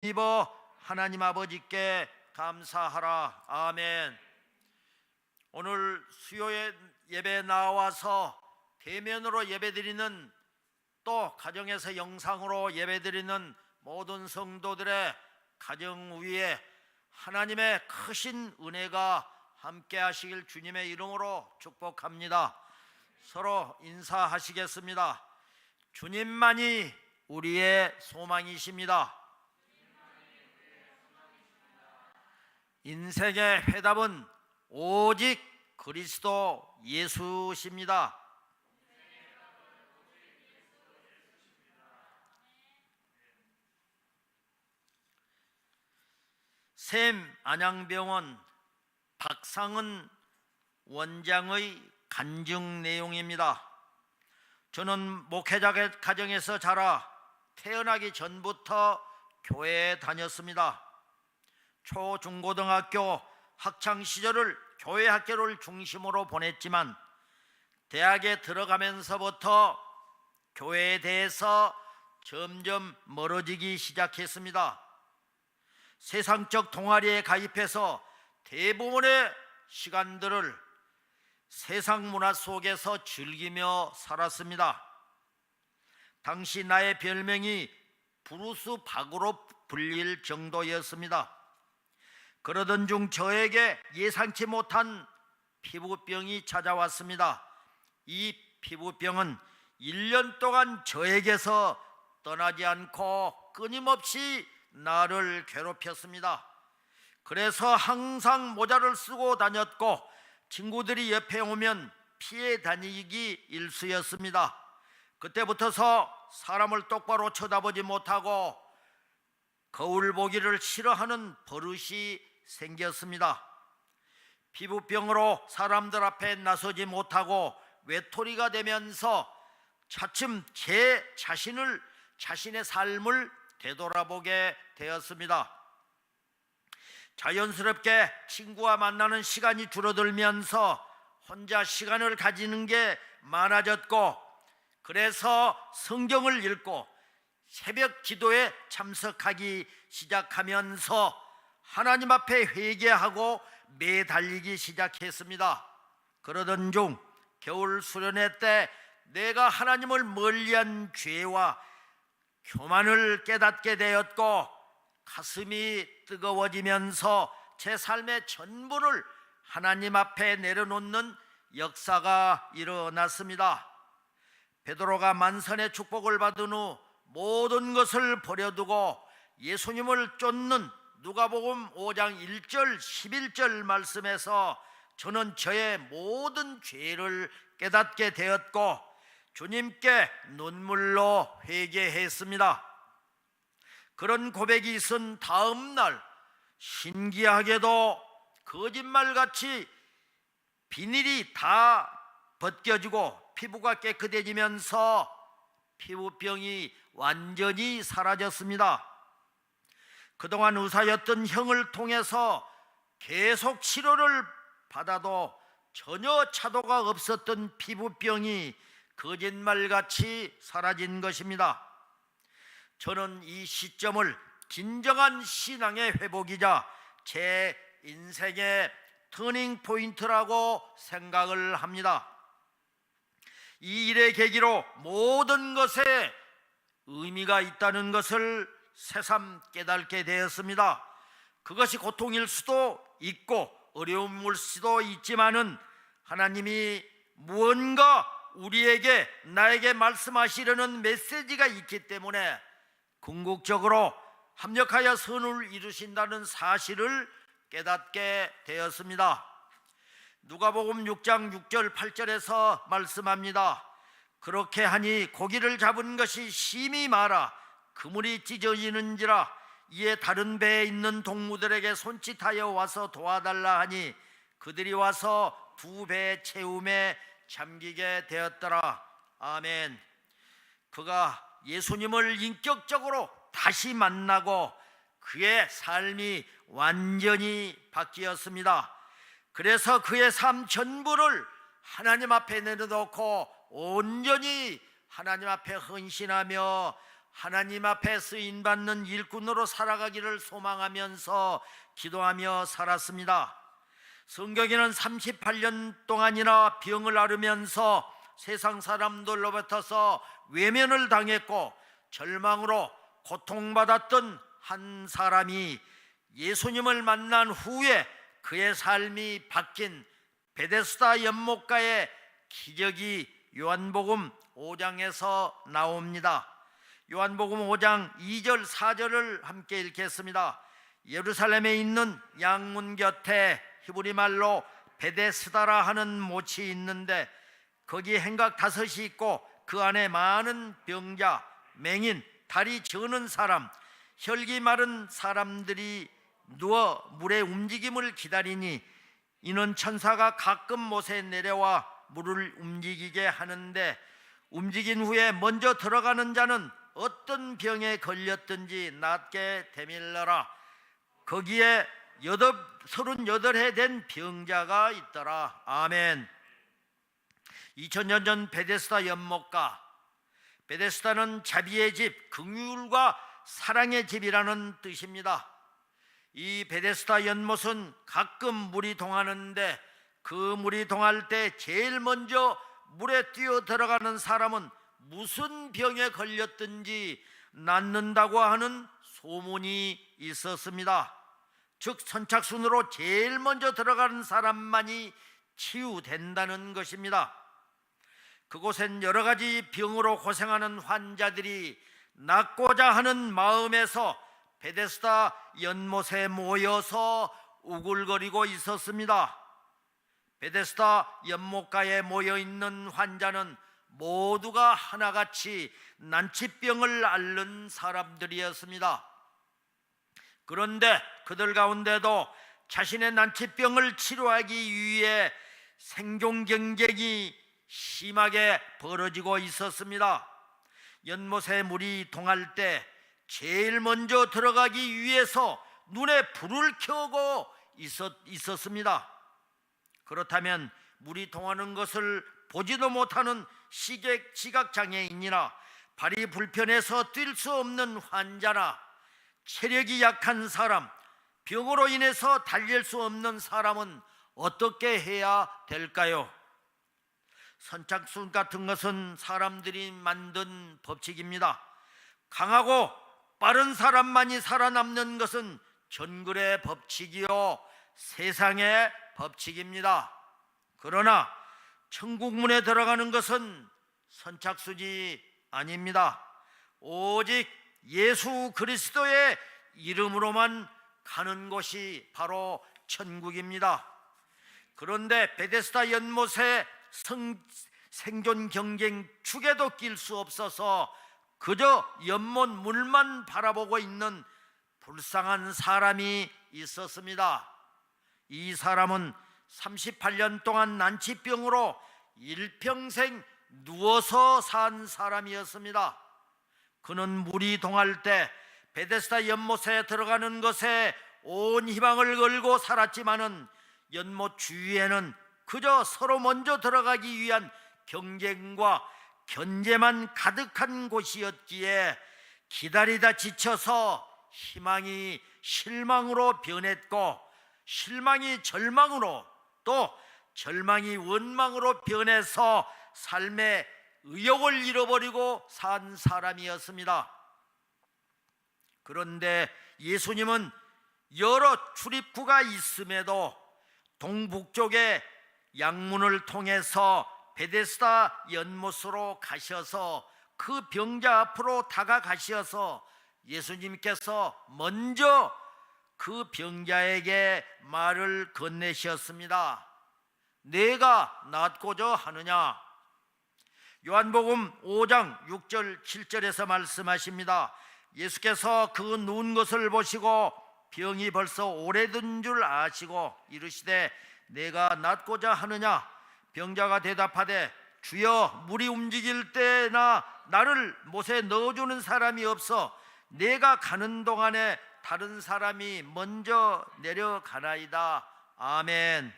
입어 하나님 아버지께 감사하라. 아멘. 오늘 수요일 예배에 나와서 대면으로 예배드리는, 또 가정에서 영상으로 예배드리는 모든 성도들의 가정 위에 하나님의 크신 은혜가 함께 하시길 주님의 이름으로 축복합니다. 서로 인사하시겠습니다. 주님만이 우리의 소망이십니다. 인생의 해답은 오직 그리스도 예수십니다. 샘 안양병원 박상은 원장의 간증 내용입니다. 저는 목회자 가정에서 자라 태어나기 전부터 교회에 다녔습니다. 초, 중, 고등학교 학창 시절을 교회 학교를 중심으로 보냈지만 대학에 들어가면서부터 교회에 대해서 점점 멀어지기 시작했습니다. 세상적 동아리에 가입해서 대부분의 시간들을 세상 문화 속에서 즐기며 살았습니다. 당시 나의 별명이 브루스 박으로 불릴 정도였습니다. 그러던 중 저에게 예상치 못한 피부병이 찾아왔습니다. 이 피부병은 1년 동안 저에게서 떠나지 않고 끊임없이 나를 괴롭혔습니다. 그래서 항상 모자를 쓰고 다녔고 친구들이 옆에 오면 피해 다니기 일쑤였습니다. 그때부터서 사람을 똑바로 쳐다보지 못하고 거울 보기를 싫어하는 버릇이 생겼습니다. 피부병으로 사람들 앞에 나서지 못하고 외톨이가 되면서 차츰 제 자신의 삶을 되돌아보게 되었습니다. 자연스럽게 친구와 만나는 시간이 줄어들면서 혼자 시간을 가지는 게 많아졌고, 그래서 성경을 읽고 새벽 기도에 참석하기 시작하면서 하나님 앞에 회개하고 매달리기 시작했습니다. 그러던 중 겨울 수련회 때 내가 하나님을 멀리한 죄와 교만을 깨닫게 되었고 가슴이 뜨거워지면서 제 삶의 전부를 하나님 앞에 내려놓는 역사가 일어났습니다. 베드로가 만선의 축복을 받은 후 모든 것을 버려두고 예수님을 쫓는 누가복음 5장 1절 11절 말씀에서 저는 저의 모든 죄를 깨닫게 되었고 주님께 눈물로 회개했습니다. 그런 고백이 있은 다음 날 신기하게도 거짓말같이 비닐이 다 벗겨지고 피부가 깨끗해지면서 피부병이 완전히 사라졌습니다. 그동안 의사였던 형을 통해서 계속 치료를 받아도 전혀 차도가 없었던 피부병이 거짓말같이 사라진 것입니다. 저는 이 시점을 진정한 신앙의 회복이자 제 인생의 터닝 포인트라고 생각을 합니다. 이 일의 계기로 모든 것에 의미가 있다는 것을 새삼 깨닫게 되었습니다. 그것이 고통일 수도 있고 어려움일 수도 있지만은 하나님이 무언가 나에게 말씀하시려는 메시지가 있기 때문에 궁극적으로 합력하여 선을 이루신다는 사실을 깨닫게 되었습니다. 누가복음 6장 6절 8절에서 말씀합니다. 그렇게 하니 고기를 잡은 것이 심히 많아 그물이 찢어지는지라 이에 다른 배에 있는 동무들에게 손짓하여 와서 도와달라 하니 그들이 와서 두 배 채움에 잠기게 되었더라. 아멘. 그가 예수님을 인격적으로 다시 만나고 그의 삶이 완전히 바뀌었습니다. 그래서 그의 삶 전부를 하나님 앞에 내려놓고 온전히 하나님 앞에 헌신하며 하나님 앞에 쓰임받는 일꾼으로 살아가기를 소망하면서 기도하며 살았습니다. 성경에는 38년 동안이나 병을 앓으면서 세상 사람들로부터서 외면을 당했고 절망으로 고통받았던 한 사람이 예수님을 만난 후에 그의 삶이 바뀐 베데스다 연못가의 기적이 요한복음 5장에서 나옵니다. 요한복음 5장 2절 4절을 함께 읽겠습니다. 예루살렘에 있는 양문 곁에 히브리 말로 베데스다라 하는 못이 있는데 거기 행각 5이 있고 그 안에 많은 병자, 맹인, 다리 저는 사람, 혈기 마른 사람들이 누워 물의 움직임을 기다리니 이는 천사가 가끔 못에 내려와 물을 움직이게 하는데 움직인 후에 먼저 들어가는 자는 어떤 병에 걸렸든지 낫게 되밀러라. 거기에 38해 된 병자가 있더라. 아멘. 2000년 전 베데스다 연못가. 베데스다는 자비의 집, 긍휼과 사랑의 집이라는 뜻입니다. 이 베데스다 연못은 가끔 물이 동하는데 그 물이 동할 때 제일 먼저 물에 뛰어 들어가는 사람은 무슨 병에 걸렸든지 낫는다고 하는 소문이 있었습니다. 즉 선착순으로 제일 먼저 들어가는 사람만이 치유된다는 것입니다. 그곳엔 여러 가지 병으로 고생하는 환자들이 낫고자 하는 마음에서 베데스다 연못에 모여서 우글거리고 있었습니다. 베데스다 연못가에 모여있는 환자는 모두가 하나같이 난치병을 앓는 사람들이었습니다. 그런데 그들 가운데도 자신의 난치병을 치료하기 위해 생존 경쟁이 심하게 벌어지고 있었습니다. 연못에 물이 동할 때 제일 먼저 들어가기 위해서 눈에 불을 켜고 있었습니다. 그렇다면 물이 동하는 것을 보지도 못하는 시각장애인이나 발이 불편해서 뛸 수 없는 환자나 체력이 약한 사람, 병으로 인해서 달릴 수 없는 사람은 어떻게 해야 될까요? 선착순 같은 것은 사람들이 만든 법칙입니다. 강하고 빠른 사람만이 살아남는 것은 정글의 법칙이요 세상의 법칙입니다. 그러나 천국 문에 들어가는 것은 선착순이 아닙니다. 오직 예수 그리스도의 이름으로만 가는 곳이 바로 천국입니다. 그런데 베데스다 연못에 생존 경쟁 축에도 낄 수 없어서 그저 연못 물만 바라보고 있는 불쌍한 사람이 있었습니다. 이 사람은 38년 동안 난치병으로 일평생 누워서 산 사람이었습니다. 그는 물이 동할 때 베데스다 연못에 들어가는 것에 온 희망을 걸고 살았지만은 연못 주위에는 그저 서로 먼저 들어가기 위한 경쟁과 견제만 가득한 곳이었기에 기다리다 지쳐서 희망이 실망으로 변했고 실망이 절망으로 또 절망이 원망으로 변해서 삶의 의욕을 잃어버리고 산 사람이었습니다. 그런데 예수님은 여러 출입구가 있음에도 동북쪽에 양문을 통해서 베데스다 연못으로 가셔서 그 병자 앞으로 다가가셔서 예수님께서 먼저 그 병자에게 말을 건네셨습니다. 내가 낫고자 하느냐? 요한복음 5장 6절 7절에서 말씀하십니다. 예수께서 그 누운 것을 보시고 병이 벌써 오래된 줄 아시고 이르시되 내가 낫고자 하느냐? 병자가 대답하되 주여 물이 움직일 때나 나를 못에 넣어주는 사람이 없어 내가 가는 동안에 다른 사람이 먼저 내려가나이다. 아멘.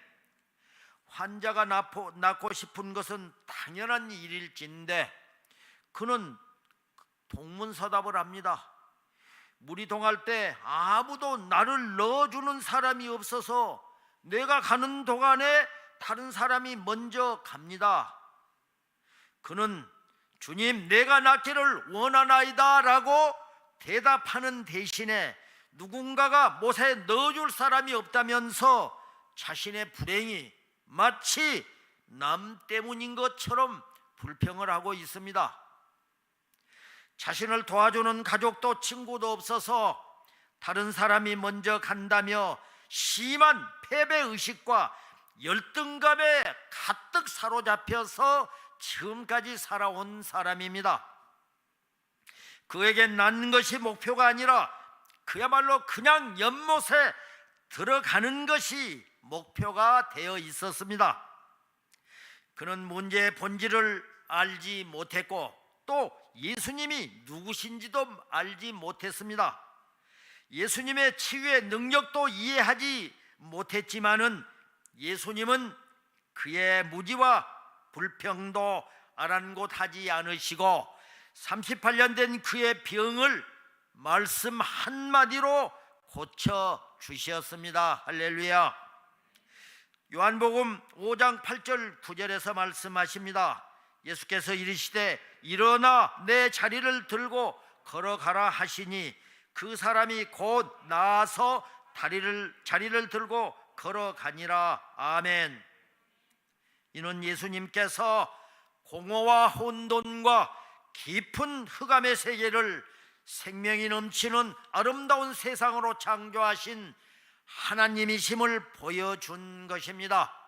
환자가 낳고 싶은 것은 당연한 일일진데 그는 동문서답을 합니다. 물이 동할 때 아무도 나를 넣어주는 사람이 없어서 내가 가는 동안에 다른 사람이 먼저 갑니다. 그는 주님, 내가 낫기를 원하나이다 라고 대답하는 대신에 누군가가 못에 넣어줄 사람이 없다면서 자신의 불행이 마치 남 때문인 것처럼 불평을 하고 있습니다. 자신을 도와주는 가족도 친구도 없어서 다른 사람이 먼저 간다며 심한 패배의식과 열등감에 가득 사로잡혀서 지금까지 살아온 사람입니다. 그에겐 난 것이 목표가 아니라 그야말로 그냥 연못에 들어가는 것이 목표가 되어 있었습니다. 그는 문제의 본질을 알지 못했고 또 예수님이 누구신지도 알지 못했습니다. 예수님의 치유의 능력도 이해하지 못했지만은 예수님은 그의 무지와 불평도 아랑곳하지 않으시고 38년 된 그의 병을 말씀 한마디로 고쳐주셨습니다. 할렐루야. 요한복음 5장 8절 9절에서 말씀하십니다. 예수께서 이르시되 일어나 내 자리를 들고 걸어가라 하시니 그 사람이 곧 나아서 자리를 들고 걸어가니라. 아멘. 이는 예수님께서 공허와 혼돈과 깊은 흑암의 세계를 생명이 넘치는 아름다운 세상으로 창조하신 하나님이심을 보여준 것입니다.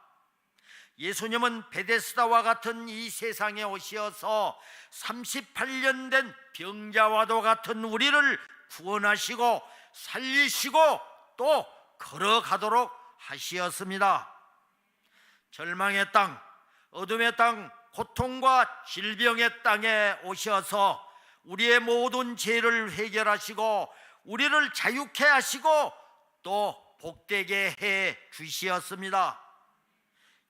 예수님은 베데스다와 같은 이 세상에 오셔서 38년 된 병자와도 같은 우리를 구원하시고 살리시고 또 걸어가도록 하시었습니다. 절망의 땅, 어둠의 땅, 고통과 질병의 땅에 오셔서 우리의 모든 죄를 해결하시고 우리를 자유케 하시고 또 복되게 해 주시었습니다.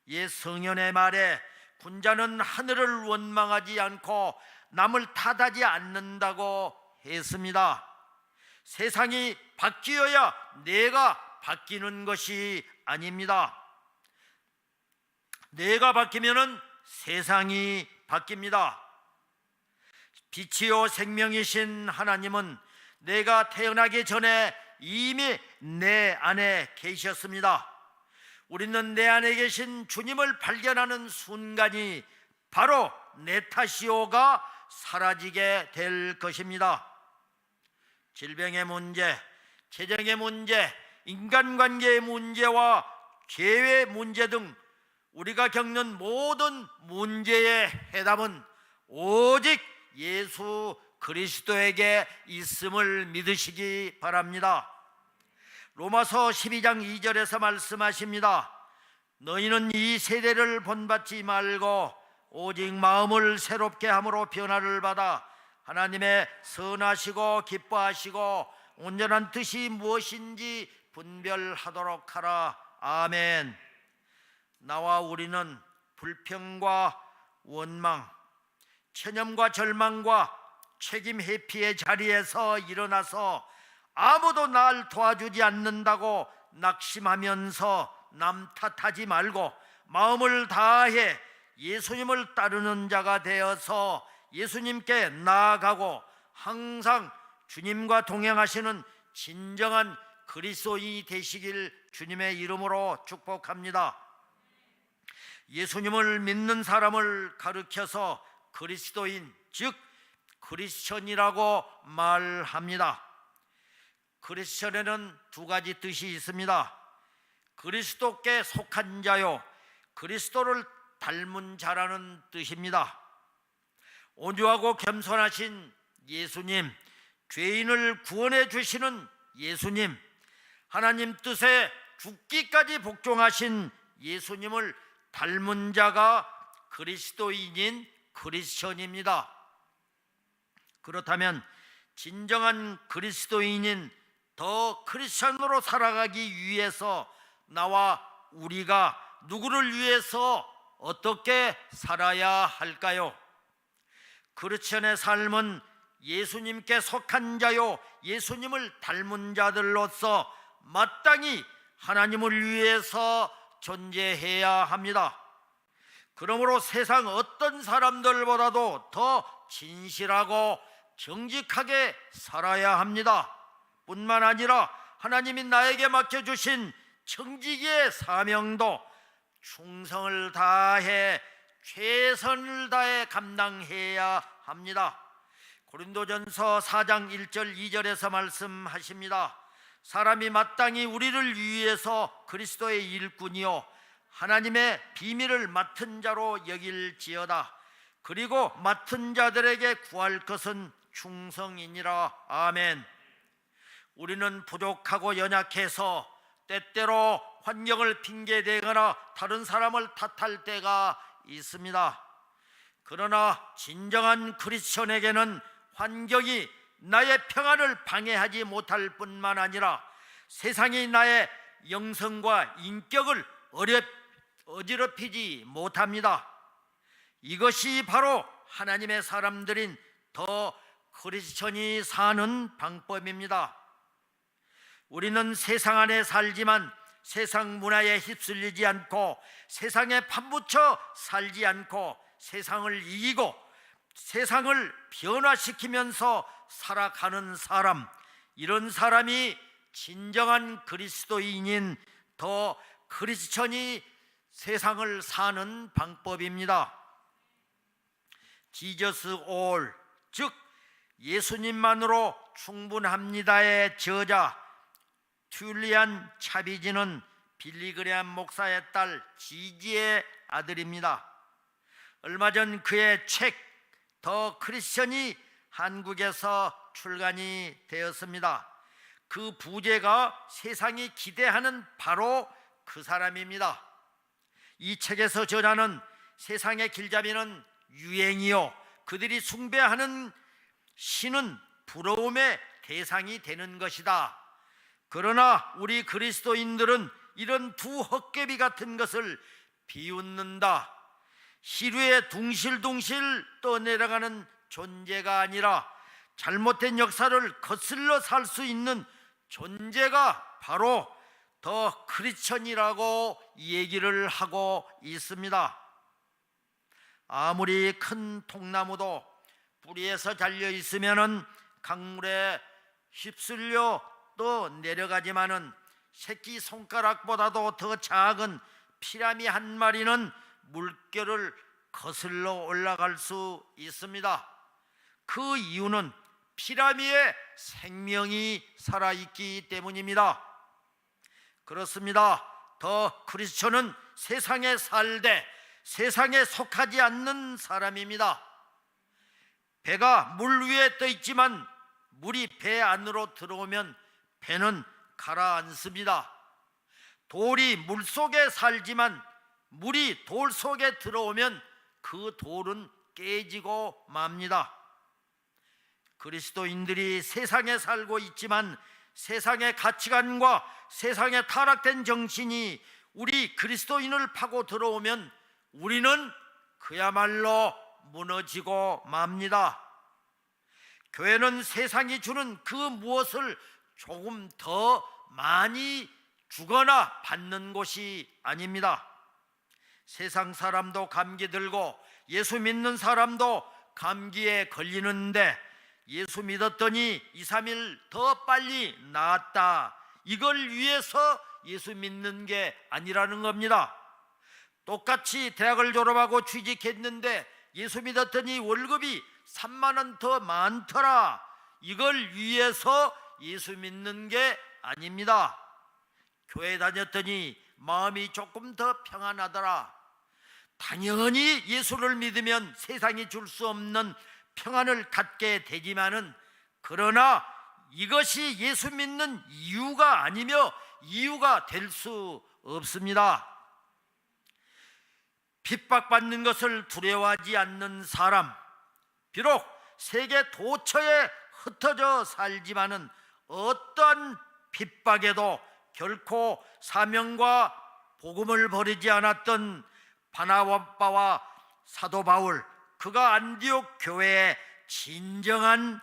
옛 성현의 말에 군자는 하늘을 원망하지 않고 남을 탓하지 않는다고 했습니다. 세상이 바뀌어야 내가 바뀌는 것이 아닙니다. 내가 바뀌면은 세상이 바뀝니다. 빛이요 생명이신 하나님은 내가 태어나기 전에 이미 내 안에 계셨습니다. 우리는 내 안에 계신 주님을 발견하는 순간이 바로 내 탓이오가 사라지게 될 것입니다. 질병의 문제, 재정의 문제, 인간관계의 문제와 죄의 문제 등 우리가 겪는 모든 문제의 해답은 오직 예수 그리스도에게 있음을 믿으시기 바랍니다. 로마서 12장 2절에서 말씀하십니다. 너희는 이 세대를 본받지 말고 오직 마음을 새롭게 함으로 변화를 받아 하나님의 선하시고 기뻐하시고 온전한 뜻이 무엇인지 분별하도록 하라. 아멘. 나와 우리는 불평과 원망, 체념과 절망과 책임 회피의 자리에서 일어나서 아무도 날 도와주지 않는다고 낙심하면서 남 탓하지 말고 마음을 다해 예수님을 따르는 자가 되어서 예수님께 나아가고 항상 주님과 동행하시는 진정한 그리스도인이 되시길 주님의 이름으로 축복합니다. 예수님을 믿는 사람을 가르쳐서 그리스도인, 즉 크리스천이라고 말합니다. 크리스천에는 두 가지 뜻이 있습니다. 그리스도께 속한 자요, 그리스도를 닮은 자라는 뜻입니다. 온유하고 겸손하신 예수님, 죄인을 구원해 주시는 예수님, 하나님 뜻에 죽기까지 복종하신 예수님을 닮은 자가 그리스도인인 크리스천입니다. 그렇다면 진정한 그리스도인인 더 크리스천으로 살아가기 위해서 나와 우리가 누구를 위해서 어떻게 살아야 할까요? 크리스천의 삶은 예수님께 속한 자요 예수님을 닮은 자들로서 마땅히 하나님을 위해서 존재해야 합니다. 그러므로 세상 어떤 사람들보다도 더 진실하고 정직하게 살아야 합니다. 뿐만 아니라 하나님이 나에게 맡겨주신 청지기의 사명도 충성을 다해 최선을 다해 감당해야 합니다. 고린도전서 4장 1절 2절에서 말씀하십니다. 사람이 마땅히 우리를 위해서 그리스도의 일꾼이요 하나님의 비밀을 맡은 자로 여길지어다. 그리고 맡은 자들에게 구할 것은 충성이니라. 아멘. 우리는 부족하고 연약해서 때때로 환경을 핑계대거나 다른 사람을 탓할 때가 있습니다. 그러나 진정한 크리스천에게는 환경이 나의 평안을 방해하지 못할 뿐만 아니라 세상이 나의 영성과 인격을 어지럽히지 못합니다. 이것이 바로 하나님의 사람들인 더 크리스천이 사는 방법입니다. 우리는 세상 안에 살지만 세상 문화에 휩쓸리지 않고 세상에 판붙여 살지 않고 세상을 이기고 세상을 변화시키면서 살아가는 사람, 이런 사람이 진정한 그리스도인인 더 크리스천이 세상을 사는 방법입니다. 지저스 올, 즉 예수님만으로 충분합니다의 저자 튤리안 차비지는 빌리그레암 목사의 딸 지지의 아들입니다. 얼마 전 그의 책 더 크리스천이 한국에서 출간이 되었습니다. 그 부제가 세상이 기대하는 바로 그 사람입니다. 이 책에서 저자는 세상의 길잡이는 유행이요 그들이 숭배하는 신은 부러움의 대상이 되는 것이다. 그러나 우리 그리스도인들은 이런 두 헛개비 같은 것을 비웃는다. 시루에 둥실둥실 떠내려가는 존재가 아니라 잘못된 역사를 거슬러 살 수 있는 존재가 바로 더 크리스천이라고 얘기를 하고 있습니다. 아무리 큰 통나무도 뿌리에서 잘려 있으면은 강물에 휩쓸려 또 내려가지만은 새끼 손가락보다도 더 작은 피라미 한 마리는 물결을 거슬러 올라갈 수 있습니다. 그 이유는 피라미에 생명이 살아있기 때문입니다. 그렇습니다. 더 크리스천은 세상에 살되 세상에 속하지 않는 사람입니다. 배가 물 위에 떠 있지만 물이 배 안으로 들어오면 배는 가라앉습니다. 돌이 물 속에 살지만 물이 돌 속에 들어오면 그 돌은 깨지고 맙니다. 그리스도인들이 세상에 살고 있지만 세상의 가치관과 세상의 타락된 정신이 우리 그리스도인을 파고 들어오면 우리는 그야말로 무너지고 맙니다. 교회는 세상이 주는 그 무엇을 조금 더 많이 주거나 받는 곳이 아닙니다. 세상 사람도 감기 들고 예수 믿는 사람도 감기에 걸리는데 예수 믿었더니 2, 3일 더 빨리 나았다. 이걸 위해서 예수 믿는 게 아니라는 겁니다. 똑같이 대학을 졸업하고 취직했는데 예수 믿었더니 월급이 3만 원 더 많더라. 이걸 위해서 예수 믿는 게 아닙니다. 교회 다녔더니 마음이 조금 더 평안하더라. 당연히 예수를 믿으면 세상이 줄 수 없는 평안을 갖게 되지만은 그러나 이것이 예수 믿는 이유가 아니며 이유가 될 수 없습니다. 핍박받는 것을 두려워하지 않는 사람, 비록 세계 도처에 흩어져 살지만은 어떠한 핍박에도 결코 사명과 복음을 버리지 않았던 바나바와 사도 바울, 그가 안디옥 교회의 진정한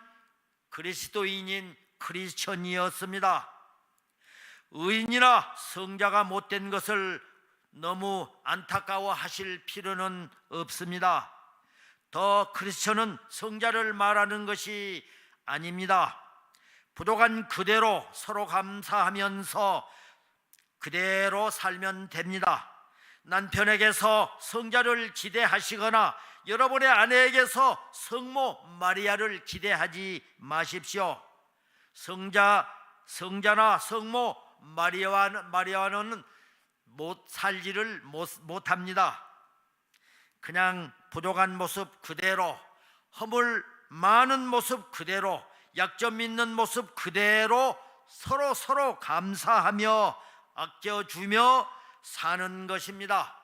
그리스도인인 크리스천이었습니다. 의인이나 성자가 못된 것을 너무 안타까워하실 필요는 없습니다. 더 크리스천은 성자를 말하는 것이 아닙니다. 부족한 그대로 서로 감사하면서 그대로 살면 됩니다. 남편에게서 성자를 기대하시거나 여러분의 아내에게서 성모 마리아를 기대하지 마십시오. 성자나 성모 마리아는 살지를 못합니다. 그냥 부족한 모습 그대로, 허물 많은 모습 그대로, 약점 있는 모습 그대로 서로 감사하며 아껴주며 사는 것입니다.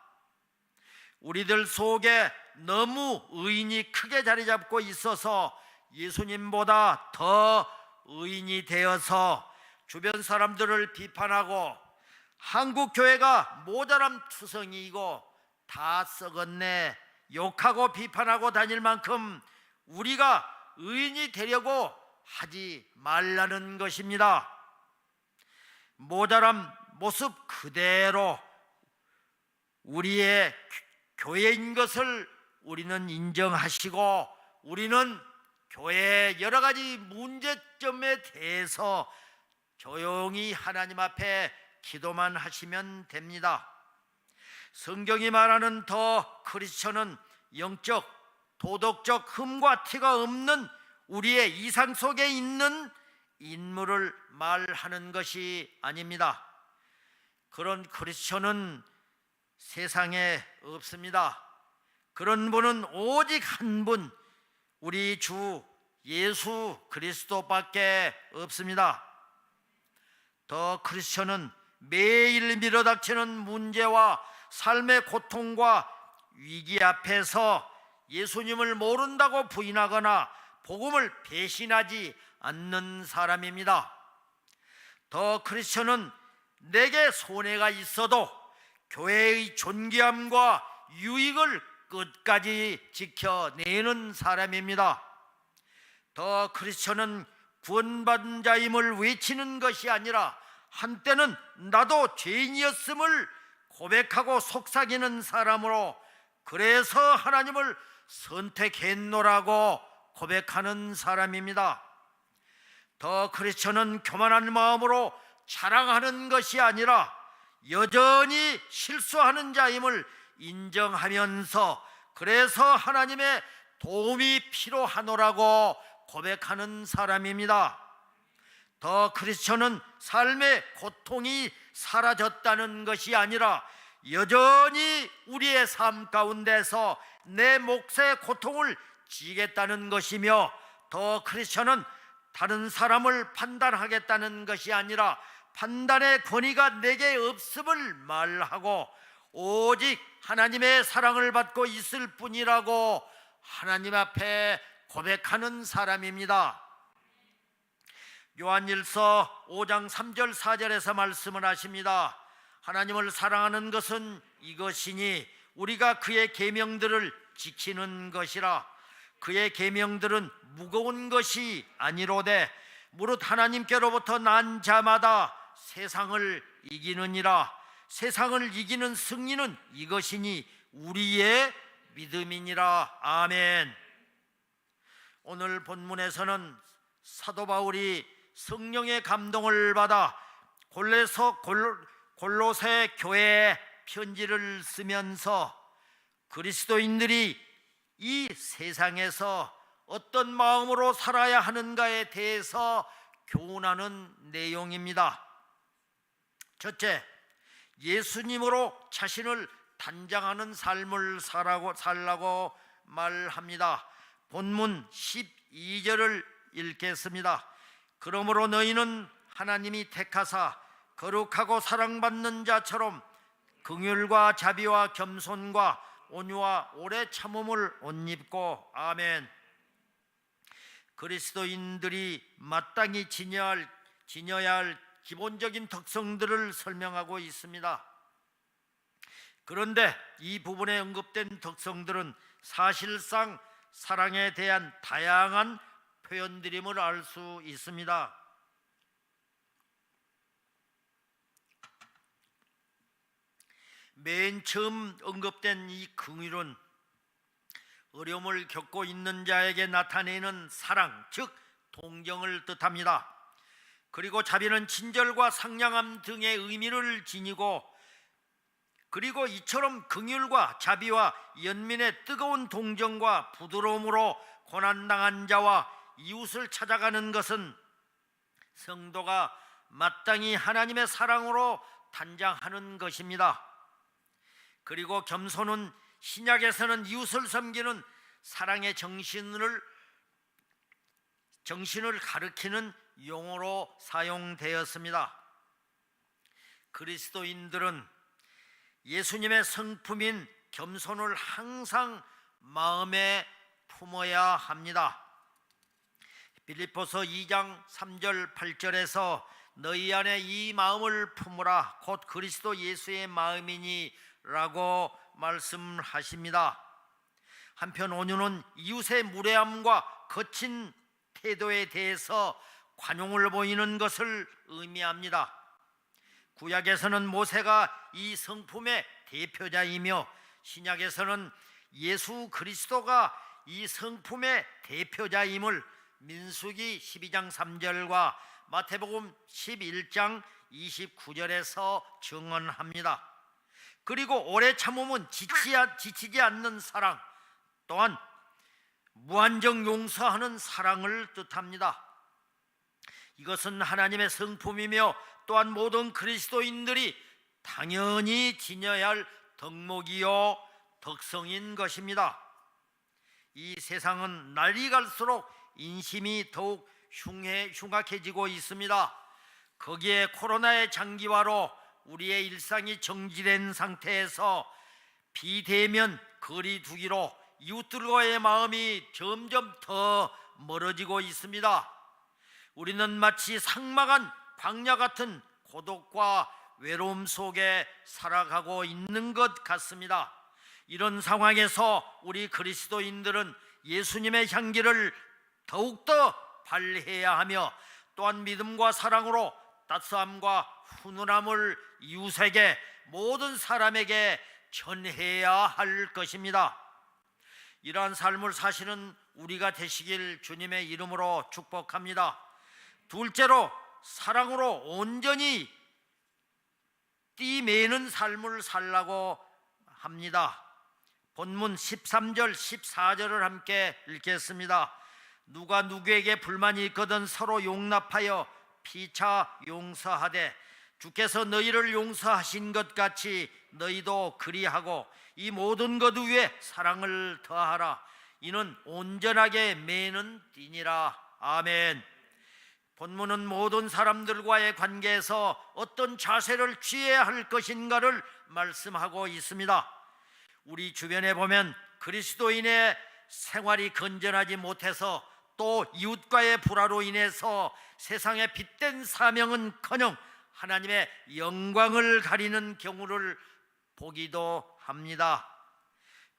우리들 속에 너무 의인이 크게 자리 잡고 있어서 예수님보다 더 의인이 되어서 주변 사람들을 비판하고 한국 교회가 모자람 투성이고 다 썩었네 욕하고 비판하고 다닐 만큼 우리가 의인이 되려고 하지 말라는 것입니다. 모자람 모습 그대로 우리의 교회인 것을 우리는 인정하시고 우리는 교회의 여러 가지 문제점에 대해서 조용히 하나님 앞에 기도만 하시면 됩니다. 성경이 말하는 더 크리스천은 영적, 도덕적 흠과 티가 없는 우리의 이상 속에 있는 인물을 말하는 것이 아닙니다. 그런 크리스천은 세상에 없습니다. 그런 분은 오직 한 분, 우리 주 예수 그리스도밖에 없습니다. 더 크리스천은 매일 밀어닥치는 문제와 삶의 고통과 위기 앞에서 예수님을 모른다고 부인하거나 복음을 배신하지 않는 사람입니다. 더 크리스천은 내게 손해가 있어도 교회의 존귀함과 유익을 끝까지 지켜내는 사람입니다. 더 크리스천은 구원받은 자임을 외치는 것이 아니라 한때는 나도 죄인이었음을 고백하고 속삭이는 사람으로 그래서 하나님을 선택했노라고 고백하는 사람입니다. 더 크리스천은 교만한 마음으로 자랑하는 것이 아니라 여전히 실수하는 자임을 인정하면서 그래서 하나님의 도움이 필요하노라고 고백하는 사람입니다. 더 크리스천은 삶의 고통이 사라졌다는 것이 아니라 여전히 우리의 삶 가운데서 내 몫의 고통을 지겠다는 것이며 더 크리스천은 다른 사람을 판단하겠다는 것이 아니라 판단의 권위가 내게 없음을 말하고 오직 하나님의 사랑을 받고 있을 뿐이라고 하나님 앞에 고백하는 사람입니다. 요한일서 5장 3절 4절에서 말씀을 하십니다. 하나님을 사랑하는 것은 이것이니 우리가 그의 계명들을 지키는 것이라. 그의 계명들은 무거운 것이 아니로되 무릇 하나님께로부터 난 자마다 세상을 이기느니라. 세상을 이기는 승리는 이것이니 우리의 믿음이니라. 아멘. 오늘 본문에서는 사도 바울이 성령의 감동을 받아 골로새 교회에 편지를 쓰면서 그리스도인들이 이 세상에서 어떤 마음으로 살아야 하는가에 대해서 교훈하는 내용입니다. 첫째, 예수님으로 자신을 단장하는 삶을 살라고 말합니다. 본문 12절을 읽겠습니다. 그러므로 너희는 하나님이 택하사 거룩하고 사랑받는 자처럼 긍휼과 자비와 겸손과 온유와 오래 참음을 옷 입고. 아멘. 그리스도인들이 마땅히 지녀야 할 기본적인 특성들을 설명하고 있습니다. 그런데 이 부분에 언급된 특성들은 사실상 사랑에 대한 다양한 표현드림을 알 수 있습니다. 맨 처음 언급된 이 긍휼은 어려움을 겪고 있는 자에게 나타내는 사랑, 즉 동정을 뜻합니다. 그리고 자비는 친절과 상냥함 등의 의미를 지니고, 그리고 이처럼 긍휼과 자비와 연민의 뜨거운 동정과 부드러움으로 고난당한 자와 이웃을 찾아가는 것은 성도가 마땅히 하나님의 사랑으로 단장하는 것입니다. 그리고 겸손은 신약에서는 이웃을 섬기는 사랑의 정신을 가리키는 용어로 사용되었습니다. 그리스도인들은 예수님의 성품인 겸손을 항상 마음에 품어야 합니다. 빌립보서 2장 3절 8절에서 너희 안에 이 마음을 품으라 곧 그리스도 예수의 마음이니 라고 말씀하십니다. 한편 온유는 이웃의 무례함과 거친 태도에 대해서 관용을 보이는 것을 의미합니다. 구약에서는 모세가 이 성품의 대표자이며 신약에서는 예수 그리스도가 이 성품의 대표자임을 민수기 12장 3절과 마태복음 11장 29절에서 증언합니다. 그리고 오래 참음은 지치지 않는 사랑, 또한 무한정 용서하는 사랑을 뜻합니다. 이것은 하나님의 성품이며 또한 모든 그리스도인들이 당연히 지녀야 할 덕목이요 덕성인 것입니다. 이 세상은 날이 갈수록 인심이 더욱 흉악해지고 있습니다. 거기에 코로나의 장기화로 우리의 일상이 정지된 상태에서 비대면 거리 두기로 이웃들과의 마음이 점점 더 멀어지고 있습니다. 우리는 마치 삭막한 광야 같은 고독과 외로움 속에 살아가고 있는 것 같습니다. 이런 상황에서 우리 그리스도인들은 예수님의 향기를 더욱더 발해야 하며 또한 믿음과 사랑으로 따스함과 훈훈함을 이웃에게, 모든 사람에게 전해야 할 것입니다. 이러한 삶을 사시는 우리가 되시길 주님의 이름으로 축복합니다. 둘째로, 사랑으로 온전히 띠매는 삶을 살라고 합니다. 본문 13절 14절을 함께 읽겠습니다. 누가 누구에게 불만이 있거든 서로 용납하여 피차 용서하되 주께서 너희를 용서하신 것 같이 너희도 그리하고 이 모든 것 위에 사랑을 더하라. 이는 온전하게 매는 띠니라. 아멘. 본문은 모든 사람들과의 관계에서 어떤 자세를 취해야 할 것인가를 말씀하고 있습니다. 우리 주변에 보면 그리스도인의 생활이 건전하지 못해서 또 이웃과의 불화로 인해서 세상에 빗댄 사명은커녕 하나님의 영광을 가리는 경우를 보기도 합니다.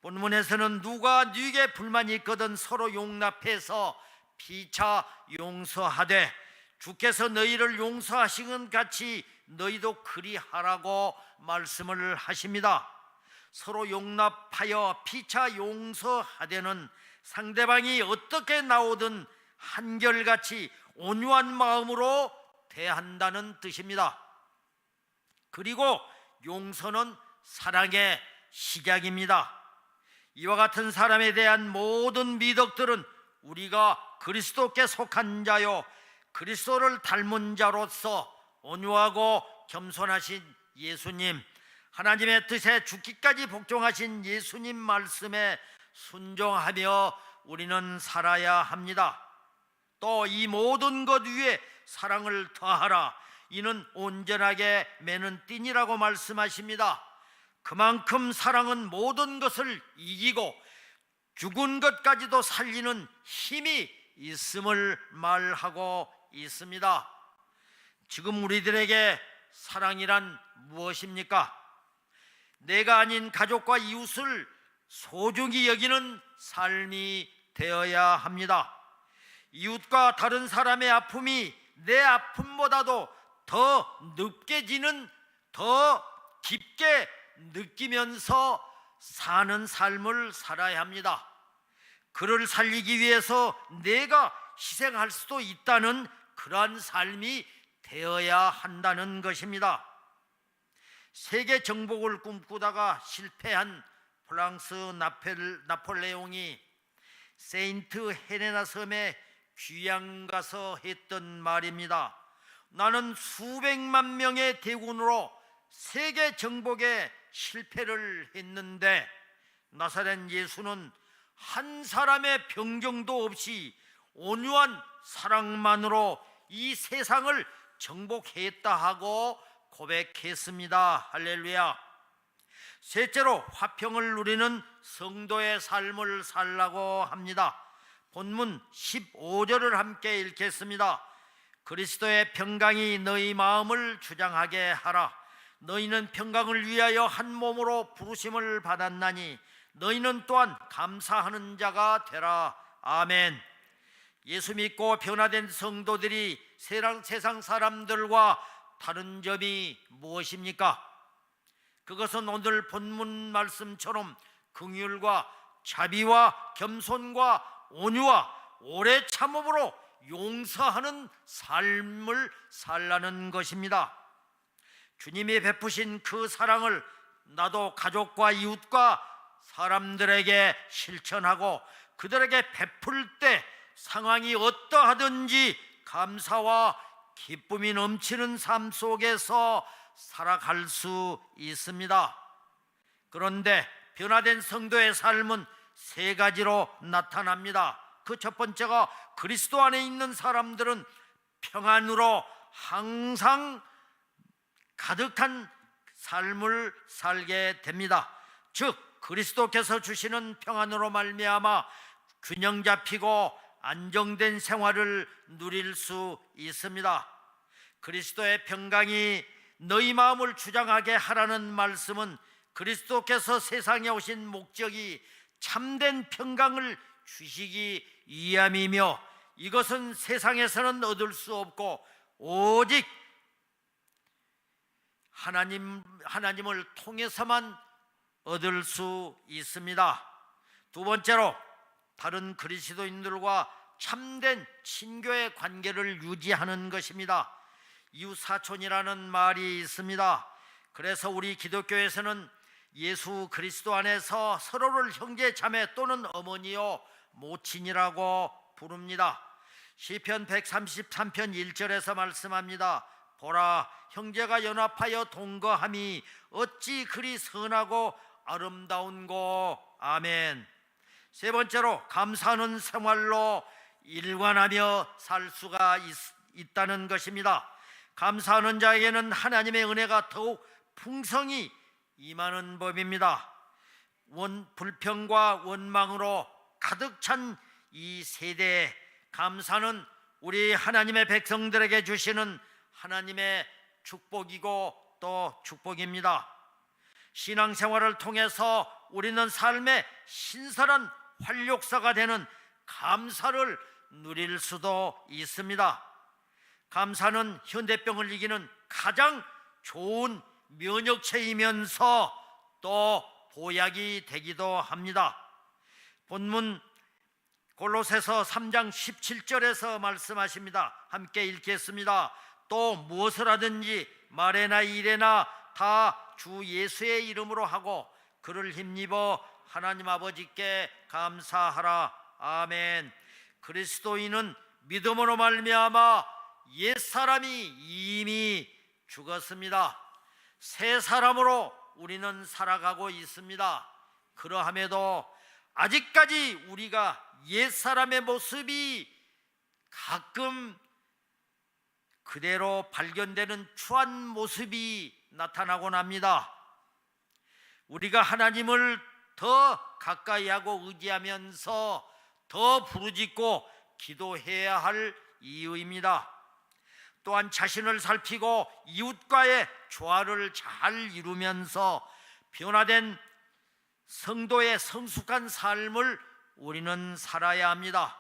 본문에서는 누가 네게 불만이 있거든 서로 용납해서 피차 용서하되 주께서 너희를 용서하신 것 같이 너희도 그리하라고 말씀을 하십니다. 서로 용납하여 피차 용서하되는 상대방이 어떻게 나오든 한결같이 온유한 마음으로 대한다는 뜻입니다. 그리고 용서는 사랑의 시작입니다. 이와 같은 사람에 대한 모든 미덕들은 우리가 그리스도께 속한 자요 그리스도를 닮은 자로서 온유하고 겸손하신 예수님, 하나님의 뜻에 죽기까지 복종하신 예수님 말씀에 순종하며 우리는 살아야 합니다. 또 이 모든 것 위에 사랑을 더하라. 이는 온전하게 매는 띠니라고 말씀하십니다. 그만큼 사랑은 모든 것을 이기고 죽은 것까지도 살리는 힘이 있음을 말하고 있습니다. 지금 우리들에게 사랑이란 무엇입니까? 내가 아닌 가족과 이웃을 소중히 여기는 삶이 되어야 합니다. 이웃과 다른 사람의 아픔이 내 아픔보다도 더 느껴지는, 더 깊게 느끼면서 사는 삶을 살아야 합니다. 그를 살리기 위해서 내가 희생할 수도 있다는 그러한 삶이 되어야 한다는 것입니다. 세계 정복을 꿈꾸다가 실패한 프랑스 나폴레옹이 세인트 헬레나 섬에 귀양 가서 했던 말입니다. 나는 수백만 명의 대군으로 세계 정복에 실패를 했는데 나사렛 예수는 한 사람의 병정도 없이 온유한 사랑만으로 이 세상을 정복했다 하고 고백했습니다. 할렐루야. 셋째로 화평을 누리는 성도의 삶을 살라고 합니다. 본문 15절을 함께 읽겠습니다. 그리스도의 평강이 너희 마음을 주장하게 하라. 너희는 평강을 위하여 한 몸으로 부르심을 받았나니 너희는 또한 감사하는 자가 되라. 아멘. 예수 믿고 변화된 성도들이 세상 사람들과 다른 점이 무엇입니까? 그것은 오늘 본문 말씀처럼 긍휼과 자비와 겸손과 온유와 오래 참음으로 용서하는 삶을 살라는 것입니다. 주님이 베푸신 그 사랑을 나도 가족과 이웃과 사람들에게 실천하고 그들에게 베풀 때 상황이 어떠하든지 감사와 기쁨이 넘치는 삶 속에서 살아갈 수 있습니다. 그런데 변화된 성도의 삶은 세 가지로 나타납니다. 그 첫 번째가 그리스도 안에 있는 사람들은 평안으로 항상 가득한 삶을 살게 됩니다. 즉 그리스도께서 주시는 평안으로 말미암아 균형 잡히고 안정된 생활을 누릴 수 있습니다. 그리스도의 평강이 너희 마음을 주장하게 하라는 말씀은 그리스도께서 세상에 오신 목적이 참된 평강을 주시기 위함이며 이것은 세상에서는 얻을 수 없고 오직 하나님을 통해서만 얻을 수 있습니다. 두 번째로 다른 그리스도인들과 참된 친교의 관계를 유지하는 것입니다. 이웃사촌이라는 말이 있습니다. 그래서 우리 기독교에서는 예수 그리스도 안에서 서로를 형제 자매 또는 어머니요 모친이라고 부릅니다. 시편 133편 1절에서 말씀합니다. 보라, 형제가 연합하여 동거함이 어찌 그리 선하고 아름다운고. 아멘. 세 번째로 감사하는 생활로 일관하며 살 수가 있다는 것입니다. 감사하는 자에게는 하나님의 은혜가 더욱 풍성히 임하는 법입니다. 불평과 원망으로 가득 찬 이 세대에 감사는 우리 하나님의 백성들에게 주시는 하나님의 축복이고 또 축복입니다. 신앙생활을 통해서 우리는 삶의 신선한 활력소가 되는 감사를 누릴 수도 있습니다. 감사는 현대병을 이기는 가장 좋은 면역체이면서 또 보약이 되기도 합니다. 본문 골로새서 3장 17절에서 말씀하십니다. 함께 읽겠습니다. 또 무엇을 하든지 말에나 일에나 다 주 예수의 이름으로 하고 그를 힘입어 하나님 아버지께 감사하라. 아멘. 그리스도인은 믿음으로 말미암아 옛사람이 이미 죽었습니다. 새 사람으로 우리는 살아가고 있습니다. 그러함에도 아직까지 우리가 옛사람의 모습이 가끔 그대로 발견되는 추한 모습이 나타나곤 합니다. 우리가 하나님을 더 가까이 하고 의지하면서 더 부르짖고 기도해야 할 이유입니다. 또한 자신을 살피고 이웃과의 조화를 잘 이루면서 변화된 성도의 성숙한 삶을 우리는 살아야 합니다.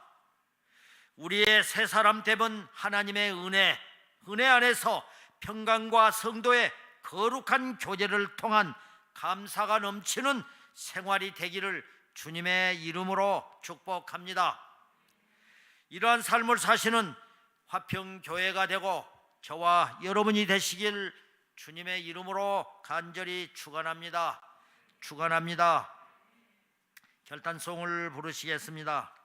우리의 새 사람 됨은 하나님의 은혜 안에서 평강과 성도의 거룩한 교제를 통한 감사가 넘치는 생활이 되기를 주님의 이름으로 축복합니다. 이러한 삶을 사시는 화평교회가 되고 저와 여러분이 되시길 주님의 이름으로 간절히 축원합니다. 결단송을 부르시겠습니다.